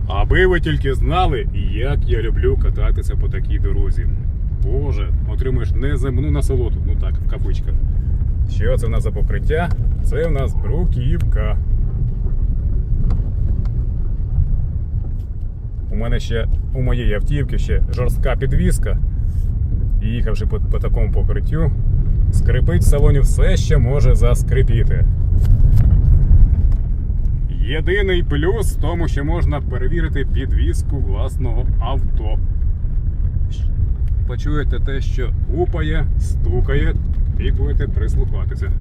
Аби ви тільки знали, як я люблю кататися по такій дорозі. Боже, отримуєш неземну насолоду. Ну так, в кавичках. Що це в нас за покриття? Це в нас бруківка. У мене ще, у моєї автівки ще жорстка підвіска. І їхавши по такому покриттю, скрипить в салоні все, що може заскрипіти. Єдиний плюс в тому, що можна перевірити підвіску власного авто. Почуєте те, що гупає, стукає, і будете прислухатися.